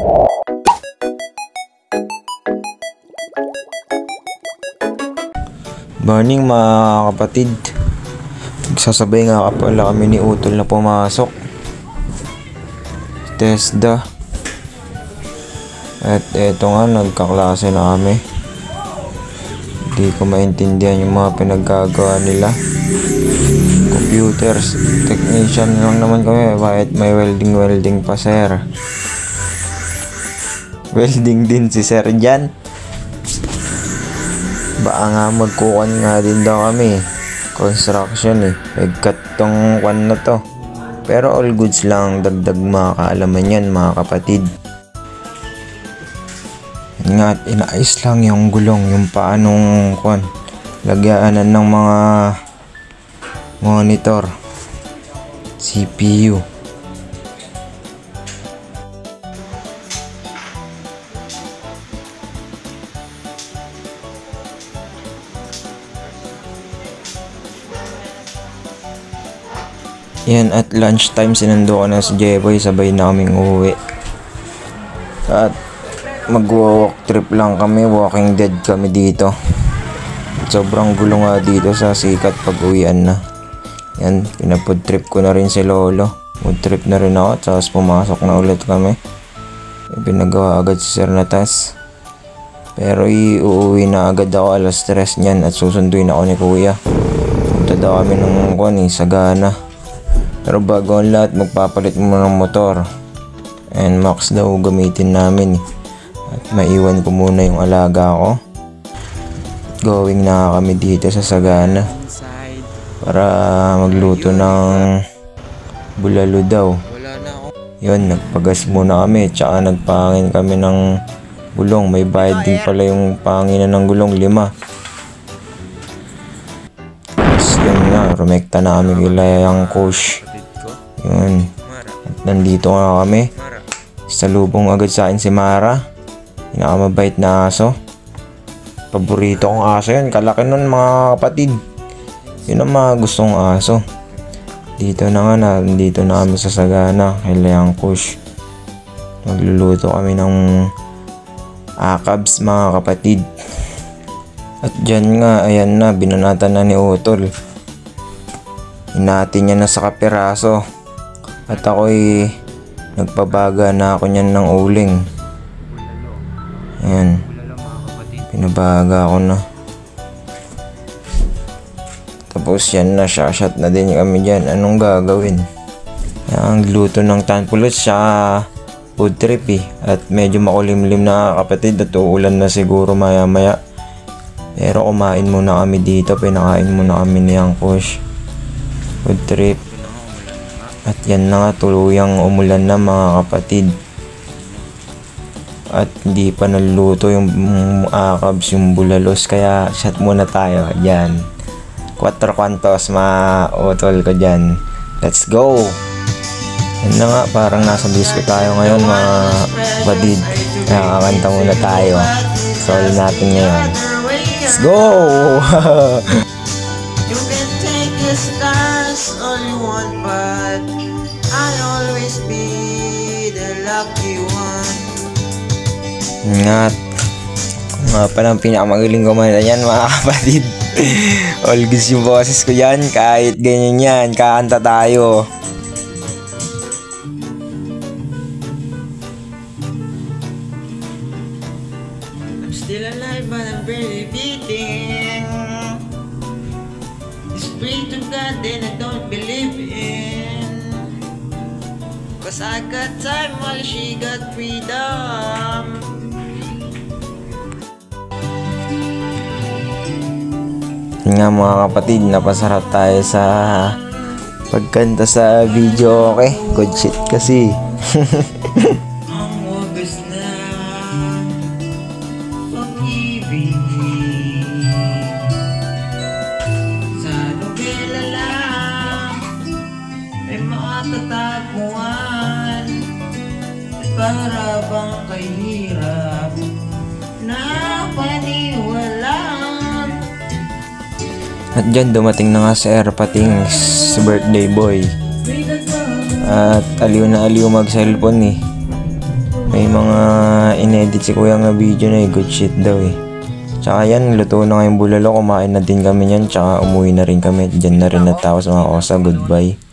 Morning mga kapatid. Nagsasabay nga pala kami ni Utol na pumasok. TESDA. At eto nga, nagkaklase na kami. Hindi ko maintindihan yung mga pinaggagawa nila. Computers technician lang naman kami. Bakit may welding pa, sir? Welding din si sir dyan. Baka nga magkukuhan nga din daw kami. Construction eh. Nagkat tong kwan na to. Pero all goods lang. Dagdag mga kaalaman yan mga kapatid. Nga at inaayos lang yung gulong. Yung paanong kwan. Lagyaanan ng mga monitor. CPU. Yan, at lunchtime sinundo ko na si Jeboy, sabay na kaming uuwi. At mag-walk trip lang kami, Walking Dead kami dito. Sobrang gulo nga dito sa sikat pag uwian na. Yan, pinapod trip ko na rin si Lolo. Mood trip na rin ako, tapos pumasok na ulit kami. Pinagawa agad si Sir Natas. Pero uuwi na agad ako alas 3 niyan at susunduin ako ni Kuya. Punta daw kami ng Sagana. Pero bago ang lahat, magpapalit mo ng motor. And max daw gamitin namin. At maiwan ko muna yung alaga ko. Going na kami dito sa Sagana. Para magluto ng bulalo daw. Yun, nagpagas muna kami. Tsaka nagpangin kami ng gulong. May bayad din pala yung panginan ng gulong, 5. Yun na, rumekta na kami kilayang coach. Yun. At nandito nga kami. Salubong agad sa akin si Mara. Pinakamabait na aso. Paborito kong aso yun. Kalaki nun mga kapatid. Yun ang mga gustong aso. Dito na nga, nandito na kami sa Sagana. Kilayang coach. Magluluto kami ng akabs mga kapatid. At dyan nga, ayan na, binanatan na ni Utol. Hinati niya na sa kapiraso. At ako'y nagpabaga na ako niyan ng uling. Ayan. Pinabaga ako na. Tapos yan na, shot na din kami dyan. Anong gagawin? Ang luto ng tanpulos sa food trip eh. At medyo makulimlim na kapatid at uulan na siguro maya maya. Pero kumain muna kami dito. Pinakain muna kami ni Angkush. Food trip. At yan na nga, tuluyang umulan na mga kapatid. At hindi pa naluto yung akabs, yung bulalos. Kaya shot muna tayo. Yan. 4 kwantos mga utol ko dyan. Let's go! Yan na nga, parang nasa disco tayo ngayon mga kapatid. Kaya kakanta muna tayo. Solo natin ngayon. Let's go! You can take the stars all you want, but I'll always be the lucky one. Ngat. Nga palang pinakamagaling kumanta yan mga kapatid. All goods yung boses ko yan. Kahit ganyan yan, kakanta tayo. I'm still alive but I'm barely beating. Pray to God and I don't believe in. Cause I got time while she got freedom. Nga mga kapatid, napasarap tayo sa pagkanta sa video, okay? Good shit kasi. Ang wagas na pag-ibig sa nobela lang may matatagpuan at para bang kay hirap na paniwalaan. At dyan dumating na nga si Erpating, si birthday boy. At aliw na aliw mag cellphone eh. May mga inedit si kuya nga video na good shit daw eh. Tsaka yan, luto na nga yung bulalo, kumain na din kami yan, tsaka umuwi na rin kami. Diyan na rin natapos mga osa, goodbye.